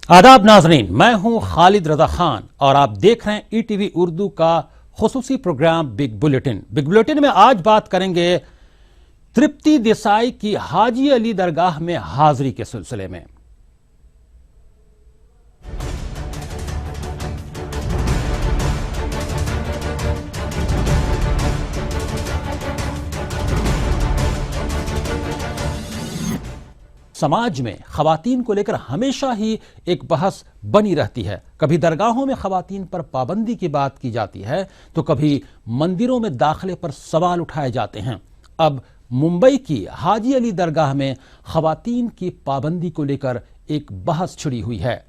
आदाब नाजरीन, मैं हूं खालिद रजा खान और आप देख रहे हैं ईटीवी उर्दू का खुसूसी programme Big Bulletin. Big Bulletin में आज बात करेंगे तृप्ति देसाई की हाजी अली दरगाह में हाजिरी के सिलसिले में। समाज में खवातीन को लेकर हमेशा ही एक बहस बनी रहती है। कभी दरगाहों में खवातीन पर पाबंदी की बात की जाती है तो कभी मंदिरों में दाखिले पर सवाल उठाए जाते हैं। अब मुंबई की हाजी अली दरगाह में खवातीन की पाबंदी को लेकर एक बहस छिड़ी हुई है।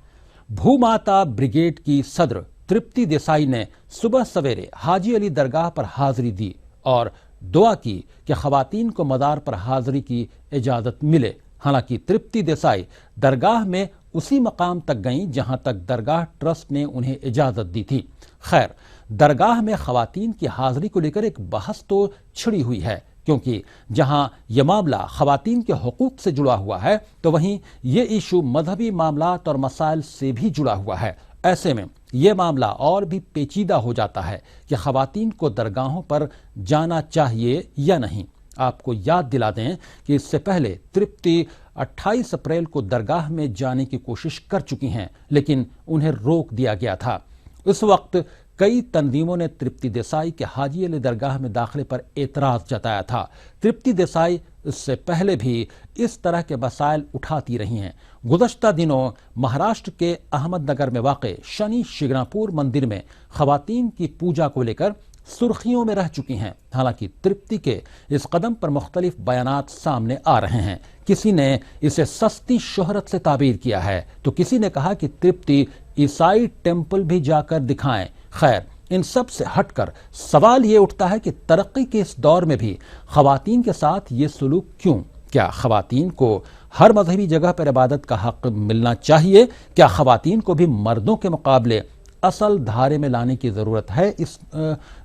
भूमाता ब्रिगेड की सदर तृप्ति देसाई ने सुबह सवेरे हाजी अली दरगाह पर हाजिरी दी और दुआ की कि खवातीन को मज़ार पर हाजिरी की इजाज़त मिले। हालांकि तृप्ति देसाई दरगाह में उसी मकाम तक गईं जहां तक दरगाह ट्रस्ट ने उन्हें इजाजत दी थी। खैर, दरगाह में खवातीन की हाजिरी को लेकर एक बहस तो छिड़ी हुई है, क्योंकि जहां यह मामला खवातीन के हुकूक से जुड़ा हुआ है तो वहीं ये इशू मजहबी मामलात और मसाइल से भी जुड़ा हुआ है। ऐसे में यह मामला और भी पेचीदा हो जाता है कि खवातीन को दरगाहों पर जाना चाहिए या नहीं। आपको याद दिला दें कि इससे पहले तृप्ति 28 अप्रैल को दरगाह में जाने की कोशिश कर चुकी हैं, लेकिन उन्हें रोक दिया गया था। उस वक्त कई तंजीमों ने तृप्ति देसाई के हाजी अली दरगाह में दाखिले पर एतराज जताया था। तृप्ति देसाई इससे पहले भी इस तरह के मसाइल उठाती रही हैं। गुज़श्ता दिनों महाराष्ट्र के अहमदनगर में वाक़े शनि शिंगणापुर मंदिर में खवातीन की पूजा को लेकर सुर्खियों में रह चुकी हैं। हालांकि तृप्ति के इस कदम पर मुख्तलिफ बयानात सामने आ रहे हैं। किसी ने इसे सस्ती शोहरत से ताबीर किया है तो किसी ने कहा कि तृप्ति ईसाई टेम्पल भी जाकर दिखाएं। खैर, इन सब से हटकर सवाल ये उठता है कि तरक्की के इस दौर में भी खवातीन के साथ ये सलूक क्यों? क्या खवातीन को हर मजहबी जगह पर इबादत का हक मिलना चाहिए? क्या खवातीन को भी मर्दों के मुकाबले असल धारे में लाने की ज़रूरत है? इस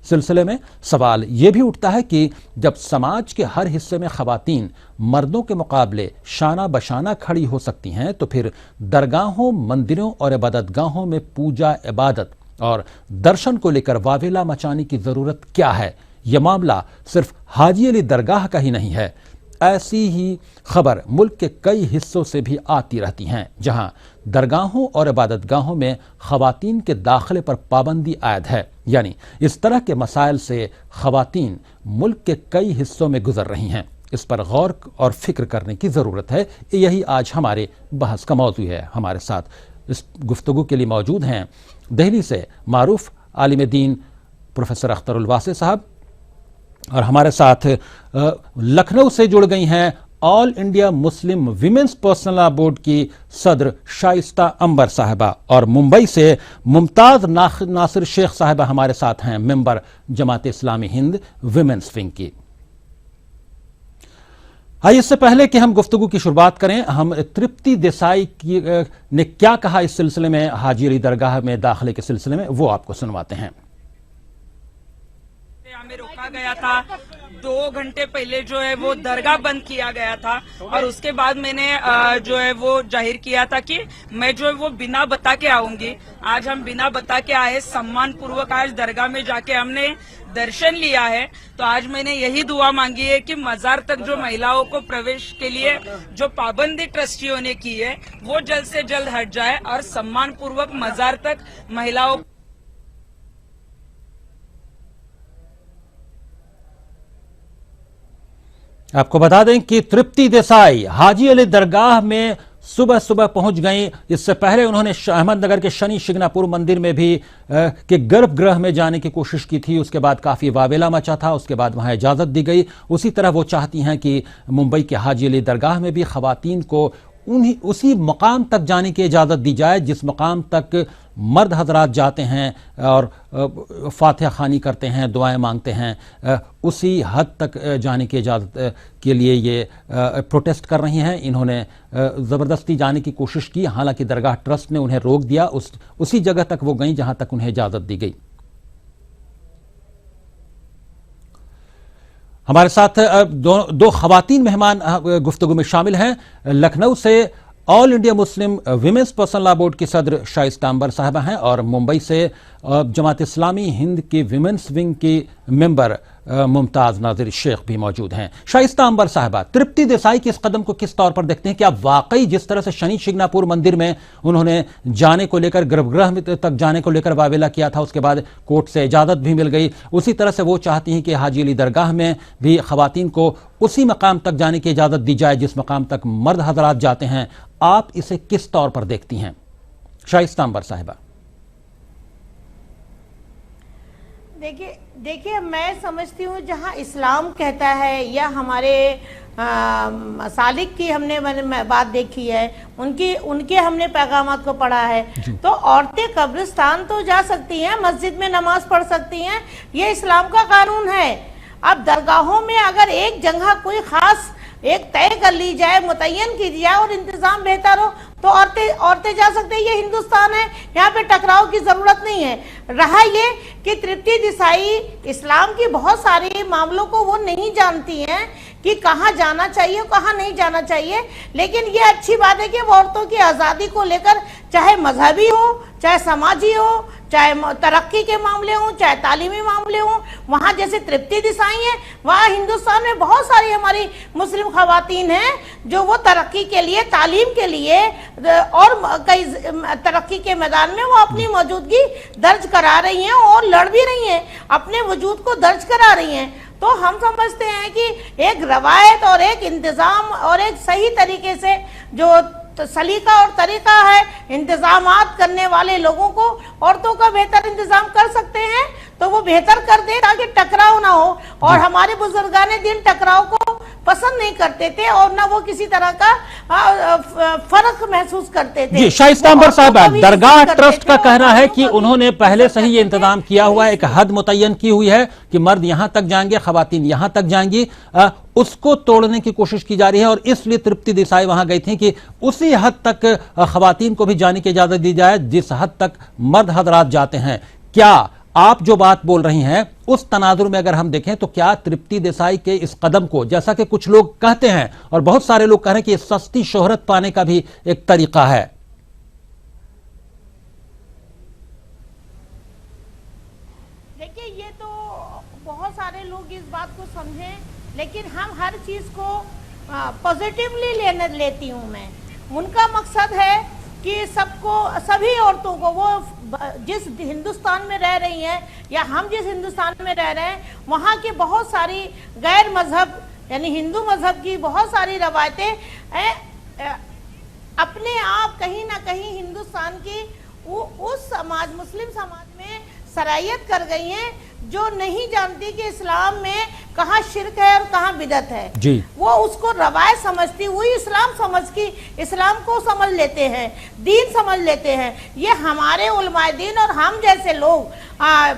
सिलसिले में सवाल ये भी उठता है कि जब समाज के हर हिस्से में खवातीन मर्दों के मुकाबले शाना बशाना खड़ी हो सकती हैं तो फिर दरगाहों, मंदिरों और इबादतगाहों में पूजा, इबादत और दर्शन को लेकर वावेला मचाने की ज़रूरत क्या है? यह मामला सिर्फ हाजी अली दरगाह का ही नहीं है। ऐसी ही खबर मुल्क के कई हिस्सों से भी आती रहती हैं जहां दरगाहों और इबादतगाहों में खवातीन के दाखिले पर पाबंदी आयद है। यानी इस तरह के मसाइल से खवातीन मुल्क के कई हिस्सों में गुजर रही हैं। इस पर गौर और फिक्र करने की ज़रूरत है। यही आज हमारे बहस का मौजू है। हमारे साथ इस गुफ्तगू के लिए मौजूद हैं दिल्ली से मारूफ आलिम दीन प्रोफेसर अख्तरुल वासी साहब, और हमारे साथ लखनऊ से जुड़ गई हैं all India Muslim women's personal law board की सदर शाइस्ता अंबर साहिबा, और मुंबई से मुमताज नासिर शेख साहिबा हमारे साथ हैं, member Jamaat Islami Hind women's wing की। आइए, इससे पहले कि हम गुफ्तगू की शुरुआत करें, हम तृप्ति देसाई ने क्या कहा इस सिलसिले में, हाजी अली दरगाह में दाखिले के सिलसिले में, वो आपको सुनवाते हैं। हमें रोका गया था 2 घंटे पहले, जो है वो दरगाह बंद किया गया था और उसके बाद मैंने जो है वो जाहिर किया था कि मैं जो है वो बिना बता के आऊंगी। आज हम बिना बता के आए, सम्मान पूर्वक आज दरगाह में जाके हमने दर्शन लिया है। तो आज मैंने यही दुआ मांगी है कि मजार तक जो महिलाओं को प्रवेश के लिए जो पाबंदी ट्रस्टियों ने की है वो जल्द से जल्द हट जाए और सम्मान पूर्वक मजार तक महिलाओं। आपको बता दें कि तृप्ति देसाई हाजी अली दरगाह में सुबह सुबह पहुंच गई। इससे पहले उन्होंने अहमदनगर के शनि शिंगणापुर मंदिर में भी के गर्भगृह में जाने की कोशिश की थी। उसके बाद काफ़ी वावेला मचा था, उसके बाद वहां इजाज़त दी गई। उसी तरह वो चाहती हैं कि मुंबई के हाजी अली दरगाह में भी खवातीन को उसी मकाम तक जाने की इजाज़त दी जाए जिस मकाम तक मर्द हजरात जाते हैं और फातिहा खानी करते हैं, दुआएं मांगते हैं। उसी हद तक जाने की इजाज़त के लिए ये प्रोटेस्ट कर रही हैं। इन्होंने ज़बरदस्ती जाने की कोशिश की, हालांकि दरगाह ट्रस्ट ने उन्हें रोक दिया। उसी जगह तक वो गईं जहां तक उन्हें इजाज़त दी गई। हमारे साथ दो खवातीन मेहमान गुफ्तगू में शामिल हैं। लखनऊ से all India Muslim women's personal law board की सदर शाइस्ता अंबर साहिबा हैं और मुंबई से जमात इस्लामी हिंद के विमेंस विंग की मेंबर मुमताज नाजिर शेख भी मौजूद हैं। शाइस्ता अंबर साहिबा, तृप्ति देसाई के इस कदम को किस तौर पर देखते हैं? क्या वाकई जिस तरह से शनि शिंगणापुर मंदिर में उन्होंने जाने को लेकर, गर्भगृह तक जाने को लेकर वावेला किया था, उसके बाद कोर्ट से इजाजत भी मिल गई, उसी तरह से वो चाहती हैं कि हाजी अली दरगाह में भी खवातीन को उसी मकाम तक जाने की इजाजत दी जाए जिस मकाम तक मर्द हजरात जाते हैं? आप इसे किस तौर पर देखती हैं शाइस्ता अंबर साहिबा? देखिए मैं समझती हूँ जहाँ इस्लाम कहता है या हमारे सालिक की हमने बात देखी है, उनके हमने पैगामात को पढ़ा है, तो औरतें कब्रिस्तान तो जा सकती हैं, मस्जिद में नमाज पढ़ सकती हैं, ये इस्लाम का कानून है। अब दरगाहों में अगर एक जगह कोई खास एक तय कर ली जाए, मुतय्यन की जाए और इंतजाम बेहतर हो तो औरतें जा सकते हैं। ये हिंदुस्तान है, यहाँ पे टकराव की जरूरत नहीं है। रहा ये कि तृप्ति देसाई इस्लाम की बहुत सारे मामलों को वो नहीं जानती हैं कि कहाँ जाना चाहिए कहाँ नहीं जाना चाहिए, लेकिन ये अच्छी बात है कि वो औरतों की आज़ादी को लेकर, चाहे मजहबी हो, चाहे समाजी हो, चाहे तरक्की के मामले हों, चाहे तालीमी मामले हों, वहाँ जैसे तृप्ति देसाई हैं, वहाँ हिंदुस्तान में बहुत सारी हमारी मुस्लिम खवातीन हैं जो वो तरक्की के लिए, तालीम के लिए और कई तरक्की के मैदान में वो अपनी मौजूदगी दर्ज करा रही हैं और लड़ भी रही हैं, अपने वजूद को दर्ज करा रही हैं। तो हम समझते हैं कि एक रवायत और एक इंतज़ाम और एक सही तरीके से जो सलीका और तरीका है इंतजामात करने वाले लोगों को औरतों का बेहतर इंतजाम कर सकते हैं तो वो बेहतर कर दे ताकि टकराव ना हो। और हमारे बुजुर्गाने दिन टकराव को पसंद नहीं करते थे और ना वो किसी तरह का फर्क महसूस करते थे। जी शाइस्ता अंबर साहिबा, दरगाह ट्रस्ट का कहना है कि उन्होंने पहले से ही ये इंतजाम किया हुआ है, एक हद मुतय्यन की हुई है कि मर्द यहां तक जाएंगे, खवातीन यहां तक जाएंगी, उसको तोड़ने की कोशिश की जा रही है और इसलिए तृप्ति देसाई वहां गई थी कि उसी हद तक खवातीन को भी जाने की इजाजत दी जाए जिस हद तक मर्द हजरात जाते हैं। क्या आप जो बात बोल रही हैं उस तनाजुर में अगर हम देखें तो क्या तृप्ति देसाई के इस कदम को, जैसा कि कुछ लोग कहते हैं और बहुत सारे लोग कह रहे हैं कि सस्ती शोहरत पाने का भी एक तरीका है? देखिए ये तो बहुत सारे लोग इस बात को समझें, लेकिन हम हर चीज को पॉजिटिवली लेती हूं मैं। उनका मकसद है कि सभी औरतों को, वो जिस हिंदुस्तान में रह रही हैं या हम जिस हिंदुस्तान में रह रहे हैं, वहाँ के बहुत सारी गैर मजहब यानी हिंदू मजहब की बहुत सारी रवायतें अपने आप कहीं ना कहीं हिंदुस्तान की उस समाज, मुस्लिम समाज में सरायत कर गई हैं जो नहीं जानती कि इस्लाम में कहाँ शिरक है और कहाँ बिदत है जी। वो उसको रवायत समझती हुई इस्लाम को समझ लेते हैं, दीन समझ लेते हैं। ये हमारे उलमाए दीन और हम जैसे लोग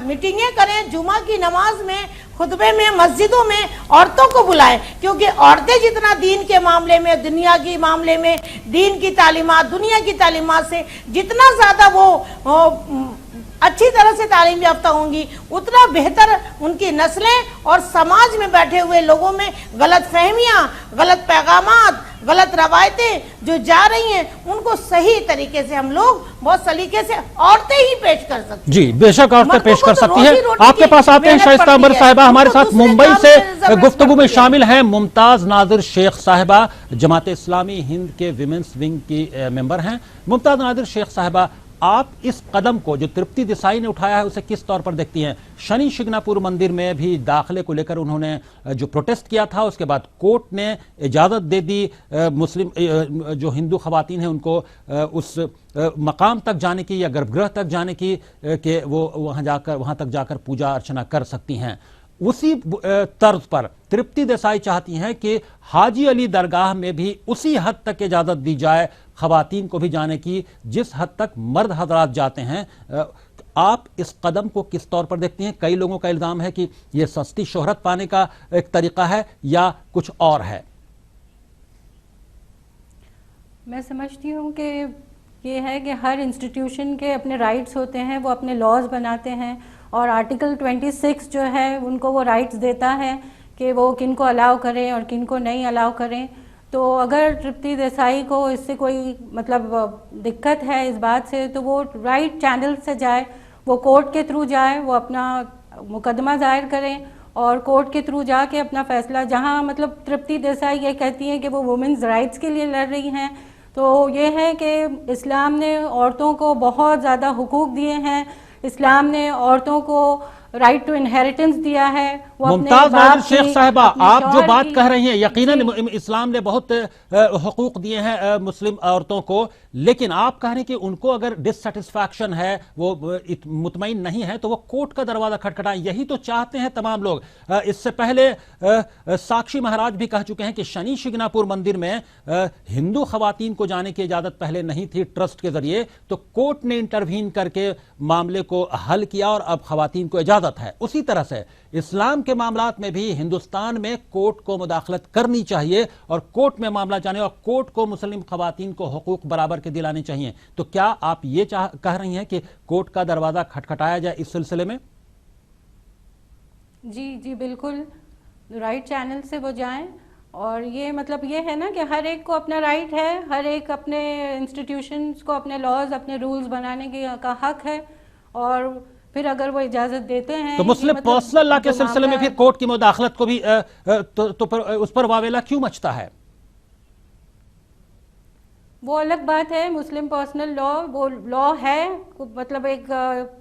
मीटिंगें करें, जुमा की नमाज में, खुतबे में, मस्जिदों में औरतों को बुलाएं, क्योंकि औरतें जितना दीन के मामले में, दुनिया के मामले में, दीन की तालीमात, दुनिया की तालीमात से जितना ज्यादा वो अच्छी तरह से तालीम याफ्ता होंगी, उतना बेहतर उनकी नस्लें और समाज में बैठे हुए लोगों में गलत फहमियाँ, गलत पैगामात, गलत रवायतें जो जा रही हैं उनको सही तरीके से हम लोग बहुत सलीके से औरतें ही पेश कर सकती हैं। जी बेशक औरतें पेश कर सकती हैं। आपके पास आते हैं शाइस्ता अंबर साहिबा, हमारे साथ मुंबई से गुफ्तगू में शामिल हैं मुमताज नाजिर शेख साहिबा, जमात इस्लामी हिंद के विमेंस विंग की मेंबर हैं। मुमताज नाजिर शेख साहिबा, आप इस कदम को जो तृप्ति देसाई ने उठाया है उसे किस तौर पर देखती हैं? शनि शिंगणापुर मंदिर में भी दाखिले को लेकर उन्होंने जो प्रोटेस्ट किया था, उसके बाद कोर्ट ने इजाज़त दे दी मुस्लिम जो हिंदू खवातीन हैं उनको उस मकाम तक जाने की या गर्भगृह तक जाने की कि वो वहाँ तक जाकर पूजा अर्चना कर सकती हैं। उसी तर्ज पर तृप्ति देसाई चाहती हैं कि हाजी अली दरगाह में भी उसी हद तक इजाज़त दी जाए खवातीन को भी जाने की जिस हद तक मर्द हजरात जाते हैं। आप इस कदम को किस तौर पर देखती हैं? कई लोगों का इल्ज़ाम है कि यह सस्ती शोहरत पाने का एक तरीका है या कुछ और है। मैं समझती हूँ कि ये है कि हर इंस्टीट्यूशन के अपने राइट्स होते हैं, वो अपने लॉज बनाते हैं और आर्टिकल 26 जो है उनको वो राइट्स देता है कि वो किन को अलाउ करें और किन को नहीं अलाउ करें। تو اگر ترپتی دیسائی کو اس سے کوئی مطلب دقت ہے اس بات سے تو وہ رائٹ چینل سے جائے، وہ کورٹ کے تھرو جائے، وہ اپنا مقدمہ دائر کریں اور کورٹ کے تھرو جا کے اپنا فیصلہ، جہاں مطلب ترپتی دیسائی یہ کہتی ہیں کہ وہ وومنز رائٹس کے لیے لڑ رہی ہیں، تو یہ ہے کہ اسلام نے عورتوں کو بہت زیادہ حقوق دیے ہیں، اسلام نے عورتوں کو رائٹ ٹو انہیریٹنس دیا ہے. ممتاز ناظر شیخ صاحبہ، آپ جو بات کہہ رہی ہیں یقیناً اسلام نے بہت حقوق دیے ہیں مسلم عورتوں کو، لیکن آپ کہہ رہے ہیں کہ ان کو اگر ڈسسیٹسفیکشن ہے، وہ مطمئن نہیں ہے، تو وہ کورٹ کا دروازہ کھٹکھٹائیں. یہی تو چاہتے ہیں تمام لوگ. اس سے پہلے ساکشی مہاراج بھی کہہ چکے ہیں کہ شنی شگناپور مندر میں ہندو خواتین کو جانے کی اجازت پہلے نہیں تھی ٹرسٹ کے ذریعے، تو کورٹ نے انٹروین کر کے معاملے کو حل کیا اور اب خواتین کو اجازت ہے. اسی طرح سے اسلام کے معاملات میں بھی ہندوستان میں کورٹ کو مداخلت کرنی چاہیے اور کورٹ میں معاملہ جانے اور کورٹ کو مسلم خواتین کو حقوق برابر کے دلانے چاہیے. تو کیا آپ یہ کہہ رہی ہیں کہ کورٹ کا دروازہ کھٹکھٹایا جائے اس سلسلے میں؟ جی بالکل، رائٹ چینل سے وہ جائیں. اور یہ مطلب یہ ہے نا کہ ہر ایک کو اپنا رائٹ ہے، ہر ایک اپنے انسٹیٹیوشنز کو اپنے لاز، اپنے رولز بنانے کا حق ہے، اور پھر اگر وہ اجازت دیتے ہیں تو مسلم پرسنل لا کے سلسلے میں پھر کورٹ کی مداخلت کو بھی تو اس پر واویلا کیوں مچتا ہے؟ وہ الگ بات ہے. مسلم پرسنل لا وہ لا ہے، مطلب ایک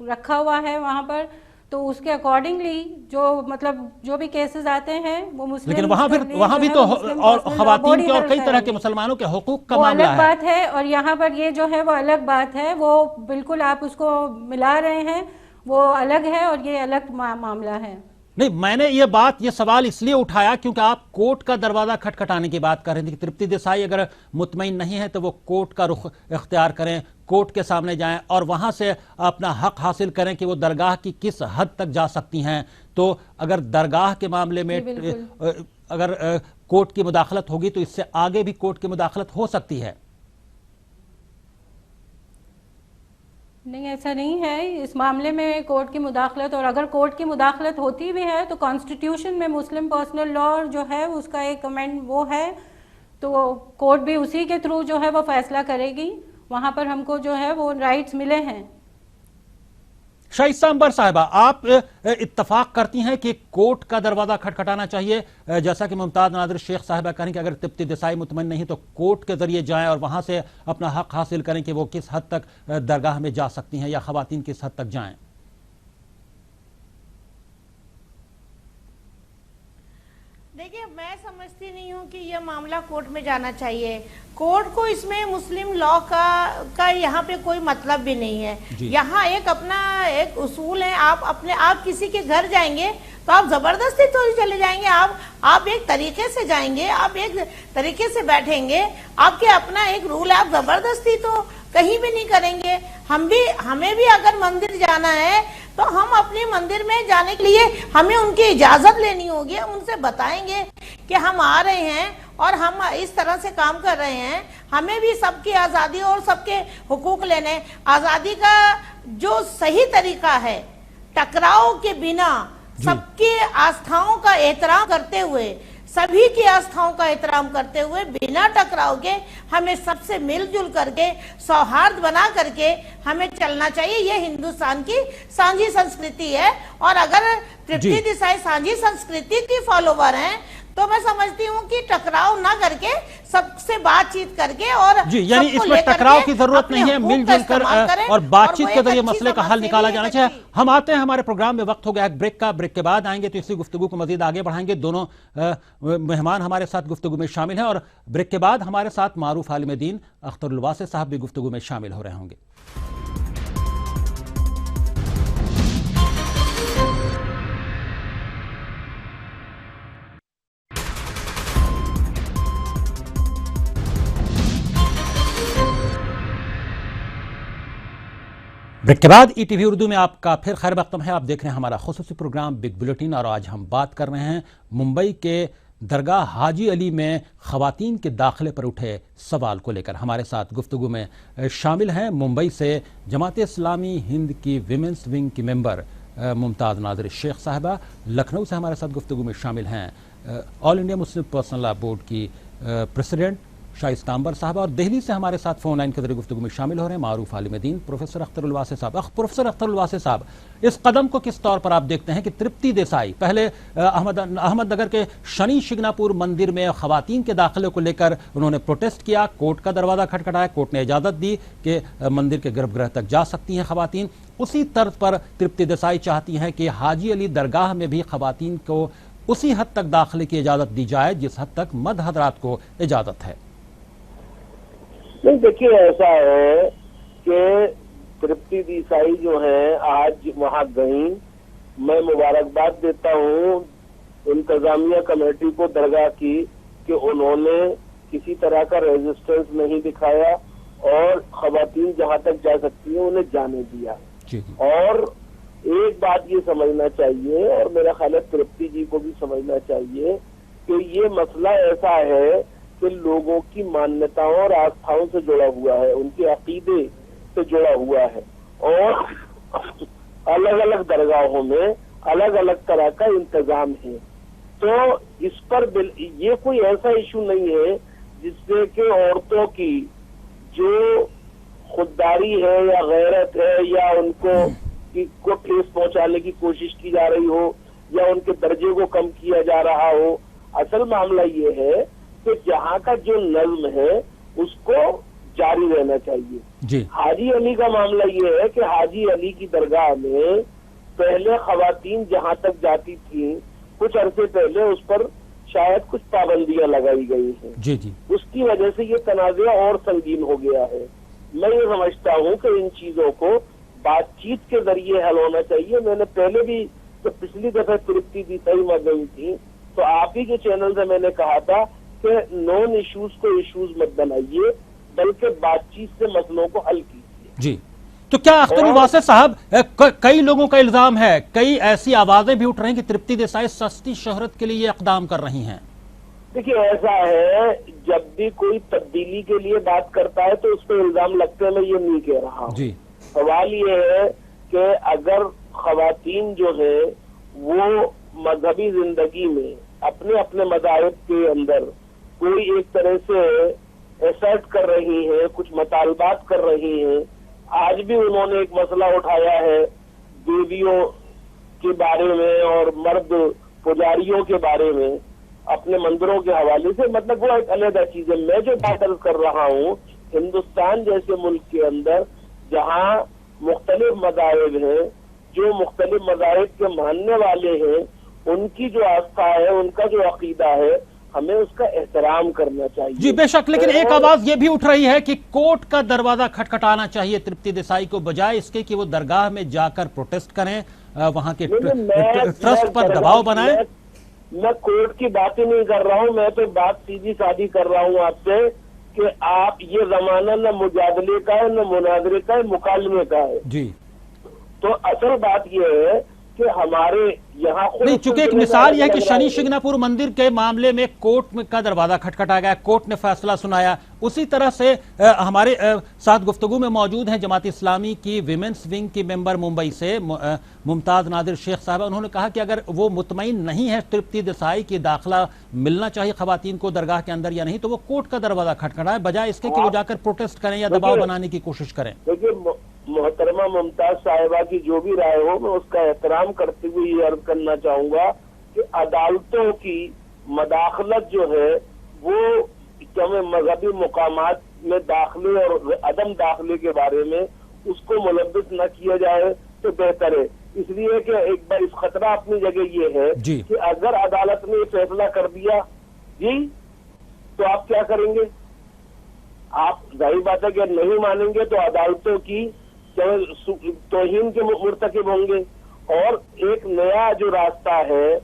رکھا ہوا ہے وہاں پر، تو اس کے اکارڈنگلی جو مطلب جو بھی کیسز آتے ہیں وہ مسلم، لیکن وہاں بھی تو خواتین کے اور کئی طرح کے مسلمانوں کے حقوق کا معاملہ ہے. الگ بات ہے، اور یہاں پر یہ جو ہے وہ الگ بات ہے. وہ بالکل آپ اس کو ملا رہے ہیں، وہ الگ ہے اور یہ الگ معاملہ ہے. نہیں، میں نے یہ سوال اس لیے اٹھایا کیونکہ آپ کورٹ کا دروازہ کھٹکھٹانے کی بات کر رہے تھے کہ ترپتی دیسائی اگر مطمئن نہیں ہے تو وہ کورٹ کا رخ اختیار کریں، کورٹ کے سامنے جائیں اور وہاں سے اپنا حق حاصل کریں کہ وہ درگاہ کی کس حد تک جا سکتی ہیں. تو اگر درگاہ کے معاملے میں اگر کورٹ کی مداخلت ہوگی تو اس سے آگے بھی کورٹ کی مداخلت ہو سکتی ہے. نہیں، ایسا نہیں ہے اس معاملے میں کورٹ کی مداخلت. اور اگر کورٹ کی مداخلت ہوتی بھی ہے تو کانسٹیٹیوشن میں مسلم پرسنل لا جو ہے اس کا ایک امینڈ وہ ہے، تو کورٹ بھی اسی کے تھرو جو ہے وہ فیصلہ کرے گی. وہاں پر ہم کو جو ہے وہ رائٹس ملے ہیں. شائستہ عنبر صاحبہ، آپ اتفاق کرتی ہیں کہ کورٹ کا دروازہ کھٹکھٹانا چاہیے، جیسا کہ ممتاز ناظر شیخ صاحبہ کہیں کہ اگر ترپتی دیسائی مطمئن نہیں تو کورٹ کے ذریعے جائیں اور وہاں سے اپنا حق حاصل کریں کہ وہ کس حد تک درگاہ میں جا سکتی ہیں یا خواتین کس حد تک جائیں؟ دیکھیے، میں سمجھتی نہیں ہوں کہ یہ معاملہ کورٹ میں جانا چاہیے. کورٹ کو اس میں مسلم لا کا یہاں پہ کوئی مطلب بھی نہیں ہے. یہاں ایک اپنا ایک اصول ہے. آپ کسی کے گھر جائیں گے تو آپ زبردستی تو چلے جائیں گے. آپ ایک طریقے سے جائیں گے، آپ ایک طریقے سے بیٹھیں گے. آپ کے اپنا ایک رول ہے. آپ زبردستی تو کہیں بھی نہیں کریں گے. ہمیں بھی اگر مندر جانا ہے تو ہم اپنے مندر میں جانے کے لیے ہمیں ان کی اجازت لینی ہوگی. ہم ان سے بتائیں گے کہ ہم آ رہے ہیں اور ہم اس طرح سے کام کر رہے ہیں. ہمیں بھی سب کی آزادی اور سب کے حقوق لینے. آزادی کا جو صحیح طریقہ ہے، ٹکراؤ کے بنا سب کی آستھاؤں کا احترام کرتے ہوئے، سبھی کی آستھاؤں کا احترام کرتے ہوئے، بنا ٹکراؤ کے ہمیں سب سے مل جل کر کے سوہارد بنا کر کے ہمیں چلنا چاہیے. یہ ہندوستان کی سانجھی سنسکرتی ہے. اور اگر ترپتی دیسائی سانجھی سنسکرتی کی فالوور ہیں تو میں سمجھتی ہوں کہ ٹکراؤ نہ کر کے سب سے بات چیت کر کے اور یعنی اس میں ٹکراؤ کی ضرورت نہیں ہے، مل جل کر اور بات چیت کے ذریعے مسئلے کا حل نکالا جانا چاہیے. ہم آتے ہیں، ہمارے پروگرام میں وقت ہو گیا ایک بریک کا. بریک کے بعد آئیں گے تو اسی گفتگو کو مزید آگے بڑھائیں گے. دونوں مہمان ہمارے ساتھ گفتگو میں شامل ہیں اور بریک کے بعد ہمارے ساتھ معروف عالم دین اختر الواسع صاحب بھی گفتگو میں شامل ہو رہے ہوں گے. بریک کے بعد ای ٹی وی اردو میں آپ کا پھر خیر مقدم ہے. آپ دیکھ رہے ہیں ہمارا خصوصی پروگرام بگ بلیٹن اور آج ہم بات کر رہے ہیں ممبئی کے درگاہ حاجی علی میں خواتین کے داخلے پر اٹھے سوال کو لے کر. ہمارے ساتھ گفتگو میں شامل ہیں ممبئی سے جماعت اسلامی ہند کی ویمنس ونگ کی ممبر ممتاز ناظر شیخ صاحبہ. لکھنؤ سے ہمارے ساتھ گفتگو میں شامل ہیں آل انڈیا مسلم پرسنل لا بورڈ کی प्रेसिडेंट शाइस्ता अंबर साहब, और दिल्ली से हमारे साथ फोन लाइन के जरिए गुफ्तगू में शामिल हो रहे हैं मारूफ आलिम दीन प्रोफेसर अख्तर उल वासे साहब। प्रोफेसर अख्तर उल वासे साहब, इस कदम को किस तौर पर आप देखते हैं कि तृप्ति देसाई पहले अहमदनगर के शनि शिग्नापुर मंदिर में खवातीन के दाखिले को लेकर उन्होंने प्रोटेस्ट किया, कोर्ट का दरवाजा खटखटाया, कोर्ट ने इजाज़त दी कि मंदिर के गर्भगृह तक जा सकती हैं खवातीन। उसी तर्ज पर तृप्ति देसाई चाहती हैं कि हाजी अली दरगाह में भी खवातीन को उसी हद तक दाखिले की इजाज़त दी जाए जिस हद तक मर्द हजरात को इजाज़त है। नहीं, देखिए ऐसा है कि तृप्ति देसाई जो है आज वहां गई, मैं मुबारकबाद देता हूं इंतजामिया कमेटी को दरगाह की कि उन्होंने किसी तरह का रेजिस्टेंस नहीं दिखाया और खवातीन जहां तक जा सकती है उन्हें जाने दिया। और एक बात ये समझना चाहिए, और मेरा ख्याल है तृप्ति जी को भी समझना चाहिए, कि ये मसला ऐसा है कि लोगों की मान्यताओं और आस्थाओं से जुड़ा हुआ है, उनके अकीदे से जुड़ा हुआ है, और अलग अलग दरगाहों में अलग अलग तरह का इंतजाम है। तो इस पर ये कोई ऐसा इशू नहीं है जिससे कि औरतों की जो खुददारी है या गैरत है या उनको को ठेस पहुंचाने की कोशिश की जा रही हो या उनके दर्जे को कम किया जा रहा हो। असल मामला ये है कि जहाँ का जो नज्म है उसको जारी रहना चाहिए जी। हाजी अली का मामला ये है कि हाजी अली की दरगाह में पहले खवातीन जहाँ तक जाती थी, कुछ अरसे पहले उस पर शायद कुछ पाबंदियां लगाई गई हैं जी जी। उसकी वजह से ये तनाज़ा और संगीन हो गया है। मैं ये समझता हूँ कि इन चीजों को बातचीत के जरिए हल होना चाहिए। मैंने पहले भी जब पिछली दफा तृप्ति देसाई में गई थी तो आप ही के चैनल से मैंने कहा था कि नॉन इश्यूज को इश्यूज मत बनाइए, बल्कि बातचीत से मसलों को हल कीजिए। जी, तो क्या अख्तर उल वासे साहब, कई लोगों का इल्जाम है, कई ऐसी आवाजें भी उठ रही हैं कि तृप्ति देसाई सस्ती शोहरत के लिए ये इक़दाम कर रही हैं। देखिए ऐसा है, जब भी कोई तब्दीली के लिए बात करता है तो उस पर इल्जाम लगते हैं, मैं ये नहीं कह रहा हूँ। सवाल ये है कि अगर खवातीन जो है वो मजहबी जिंदगी में अपने अपने मज़ाहिब के अंदर कोई एक तरह से एसर्ट कर रही हैं, कुछ मतालबात कर रही हैं। आज भी उन्होंने एक मसला उठाया है देवियों के बारे में और मर्द पुजारियों के बारे में अपने मंदिरों के हवाले से, मतलब वो एक अलग चीज है। मैं जो बात कर रहा हूँ, हिंदुस्तान जैसे मुल्क के अंदर जहाँ मुख्तलिफ मज़ाहिब हैं, जो मुख्तलिफ मज़ाहिब के मानने वाले हैं, उनकी जो आस्था है, उनका जो अकीदा है, हमें उसका एहतराम करना चाहिए। जी बेशक, लेकिन एक आवाज ये भी उठ रही है कि कोर्ट का दरवाजा खटखटाना चाहिए तृप्ति देसाई को, बजाय इसके कि वो दरगाह में जाकर प्रोटेस्ट करें, वहां के ट्रस्ट पर दबाव बनाएं। मैं कोर्ट की बात ही नहीं कर रहा हूँ, मैं तो बात सीधी सादी कर रहा हूँ आपसे कि आप ये जमाना न मुजादले का है, न मुनाजरे का है, मुकालमे का है जी। तो असल बात ये है कि हमारे यहाँ नहीं, चूंकि एक मिसाल यह है कि शनि शिग्नापुर मंदिर के मामले में कोर्ट का दरवाजा खटखटाया गया, कोर्ट ने फैसला सुनाया। उसी तरह से हमारे साथ गुफ्तगू में मौजूद हैं जमात इस्लामी की विमेंस विंग की मेंबर मुंबई से मुमताज नादिर शेख साहब। उन्होंने कहा कि अगर वो मुतमईन नहीं है तृप्ति देसाई की दाखिला मिलना चाहिए खवातीन को दरगाह के अंदर या नहीं, तो वो कोर्ट का दरवाजा खटखटाए, बजाय इसके कि वो जाकर प्रोटेस्ट करें या दबाव बनाने की कोशिश करें। देखिए मोहतरमा मुमताज साहिबा की जो भी राय हो, मैं उसका एहतराम करते हुए ये अर्ज करना चाहूंगा कि अदालतों की मदाखलत जो है वो मजहबी मुकामात में दाखिले और अदम दाखिले के बारे में उसको मुलव्विस न किया जाए तो बेहतर है। इसलिए कि एक बार इस खतरा अपनी जगह ये है कि अगर अदालत ने फैसला कर दिया जी, तो आप क्या करेंगे? आप जाहिर बात है कि नहीं मानेंगे तो अदालतों की तौहीन के मुर्तकिब होंगे, और एक नया जो रास्ता है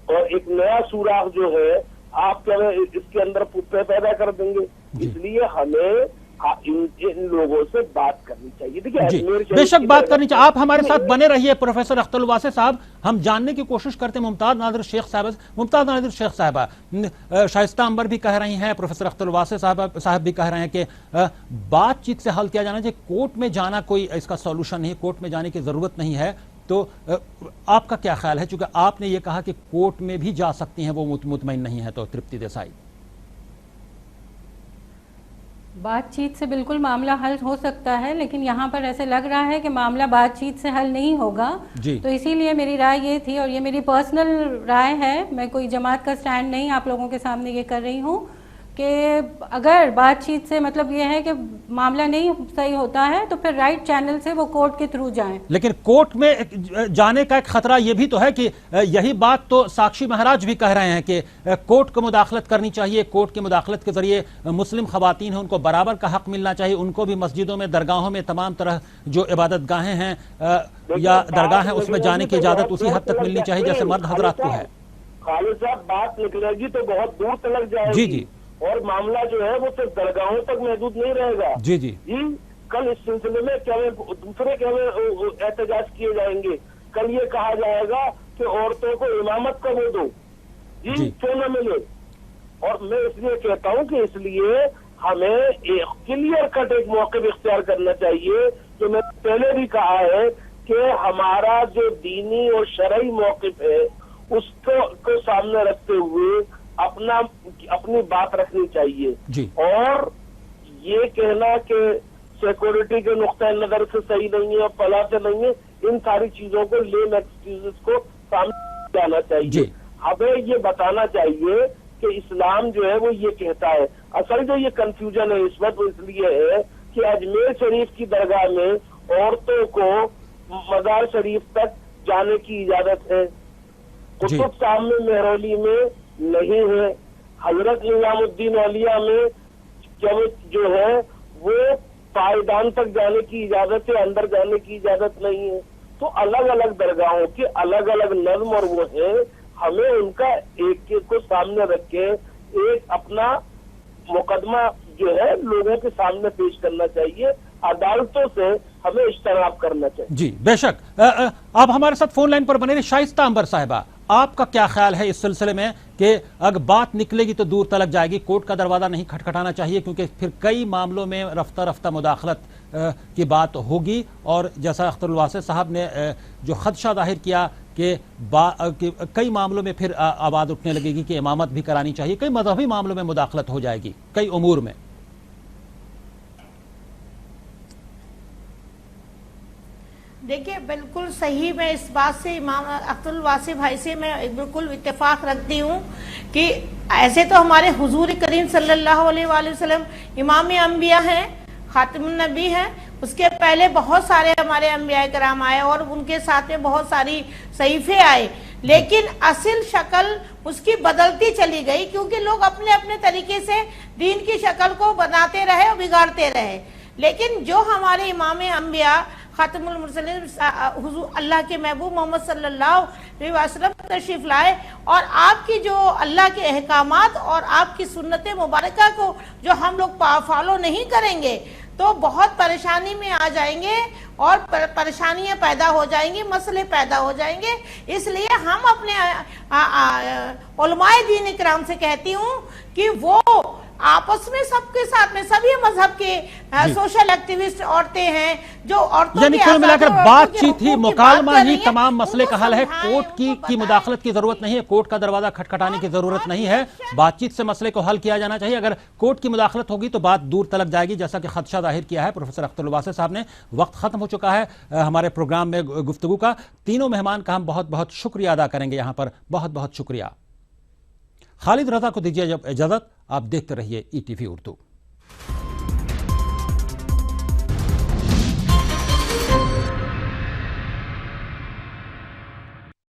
और एक नया सुराग जो है आप क्या इसके अंदर पैदा कर देंगे। इसलिए हमें इन लोगों से बात करनी चाहिए। देखिए बेशक बात करनी चाहिए। आप हमारे साथ बने रहिए प्रोफेसर अख्तर उल वासे साहब, हम जानने की कोशिश करते हैं मुमताज नादिर शेख साहबा। शाइस्ता अंबर भी कह रही हैं, प्रोफेसर अख्तर उल वासे साहब भी कह रहे हैं कि बातचीत से हल किया जाना चाहिए, कोर्ट में जाना कोई इसका सॉल्यूशन नहीं, कोर्ट में जाने की जरूरत नहीं है। तो आपका क्या ख्याल है, चूंकि आपने ये कहा कि कोर्ट में भी जा सकती हैं वो मुतमईन नहीं है तो तृप्ति देसाई? بات چیت سے بالکل معاملہ حل ہو سکتا ہے، لیکن یہاں پر ایسے لگ رہا ہے کہ معاملہ بات چیت سے حل نہیں ہوگا. تو اسی لیے میری رائے یہ تھی، اور یہ میری پرسنل رائے ہے، میں کوئی جماعت کا سٹینڈ نہیں آپ لوگوں کے سامنے یہ کر رہی ہوں، کہ اگر بات چیت سے مطلب یہ ہے کہ معاملہ نہیں صحیح ہوتا ہے تو پھر رائٹ چینل سے وہ کورٹ کے تھرو جائیں. لیکن کورٹ میں جانے کا ایک خطرہ یہ بھی تو ہے کہ یہی بات تو ساکشی مہاراج بھی کہہ رہے ہیں کہ کورٹ کو مداخلت کرنی چاہیے، کورٹ کی مداخلت کے ذریعے مسلم خواتین ہیں ان کو برابر کا حق ملنا چاہیے، ان کو بھی مسجدوں میں، درگاہوں میں، تمام طرح جو عبادت گاہیں ہیں یا درگاہ ہیں اس میں جانے کی اجازت اسی حد تک ملنی چاہیے جیسے مرد حضرات کو ہے. خالد صاحب، بات نکلے گی تو بہت دور تک جائے گی. جی اور معاملہ جو ہے وہ صرف درگاہوں تک محدود نہیں رہے گا. جی کل اس سلسلے میں دوسرے احتجاج کیے جائیں گے. کل یہ کہا جائے گا کہ عورتوں کو امامت کا وہ دو، کیوں نہ ملے. اور میں اس لیے کہتا ہوں کہ اس لیے ہمیں کلیئر کٹ ایک موقف اختیار کرنا چاہیے، جو میں پہلے بھی کہا ہے کہ ہمارا جو دینی اور شرعی موقف ہے اس کو سامنے رکھتے ہوئے اپنی بات رکھنی چاہیے. اور یہ کہنا کہ سیکورٹی کے نقطۂ نظر سے صحیح نہیں ہے اور فلاں سے نہیں ہے، ان ساری چیزوں کو لیم ایکسکیوزز کو سامنے لانا چاہیے. ہمیں یہ بتانا چاہیے کہ اسلام جو ہے وہ یہ کہتا ہے. اصل جو یہ کنفیوژن ہے اس وقت اس لیے ہے کہ اجمیر شریف کی درگاہ میں عورتوں کو مزار شریف تک جانے کی اجازت ہے، قطب صاحب میں، مہرولی میں نہیں ہے، حضرت نظام الدین اولیاء میں جو ہے وہ پائیدان تک جانے کی اجازت ہے، اندر جانے کی اجازت نہیں ہے. تو الگ الگ درگاہوں کے الگ الگ نظم اور وہ ہے، ہمیں ان کا ایک ایک کو سامنے رکھ کے ایک اپنا مقدمہ جو ہے لوگوں کے سامنے پیش کرنا چاہیے. عدالتوں سے ہمیں اجتناب کرنا چاہیے. جی بے شک. آپ ہمارے ساتھ فون لائن پر بنے رہے. شائستہ عنبر صاحبہ، آپ کا کیا خیال ہے اس سلسلے میں کہ اگر بات نکلے گی تو دور تلک جائے گی، کورٹ کا دروازہ نہیں کھٹکھٹانا چاہیے کیونکہ پھر کئی معاملوں میں رفتہ رفتہ مداخلت کی بات ہوگی، اور جیسا اختر الواسع صاحب نے جو خدشہ ظاہر کیا کہ کئی معاملوں میں پھر آواز اٹھنے لگے گی کہ امامت بھی کرانی چاہیے، کئی مذہبی معاملوں میں مداخلت ہو جائے گی کئی امور میں. دیکھیے بالکل صحیح، میں اس بات سے امام اختر الواسع بھائی سے میں بالکل اتفاق رکھتی ہوں کہ ایسے تو ہمارے حضور کریم صلی اللہ علیہ وآلہ وسلم امام انبیاء ہیں، خاتم النبی ہیں. اس کے پہلے بہت سارے ہمارے انبیاء کرام آئے اور ان کے ساتھ میں بہت ساری صحیفے آئے، لیکن اصل شکل اس کی بدلتی چلی گئی کیونکہ لوگ اپنے اپنے طریقے سے دین کی شکل کو بناتے رہے اور بگاڑتے رہے. لیکن جو ہمارے امام انبیاء خاتم المرسلین حضور اللہ کے محبوب محمد صلی اللہ علیہ وسلم تشریف لائے اور آپ کی جو اللہ کے احکامات اور آپ کی سنت مبارکہ کو جو ہم لوگ فالو نہیں کریں گے تو بہت پریشانی میں آ جائیں گے اور پریشانیاں پیدا ہو جائیں گی، مسئلے پیدا ہو جائیں گے. اس لیے ہم اپنے علماء دین اکرام سے کہتی ہوں کہ وہ آپس میں سب کے ساتھ میں سبھی مذہب کے سوشل ایکٹیوسٹ عورتیں ہیں جو عورتوں یعنی کل ملا کر بات چیت ہی، مکالمہ ہی تمام مسئلے کا حل ہے. کورٹ کی مداخلت کی ضرورت نہیں ہے، کورٹ کا دروازہ کھٹکھٹانے کی ضرورت نہیں ہے. بات چیت سے مسئلے کو حل کیا جانا چاہیے. اگر کورٹ کی مداخلت ہوگی تو بات دور تلک جائے گی جیسا کہ خدشہ ظاہر کیا ہے پروفیسر اختر الواسع صاحب نے. وقت ختم ہو چکا ہے ہمارے پروگرام میں گفتگو کا. تینوں مہمان کا ہم بہت بہت شکریہ ادا کریں گے یہاں پر. بہت بہت شکریہ. خالد رضا کو دیجیے اجازت. آپ دیکھتے رہیے ای ٹی وی اردو.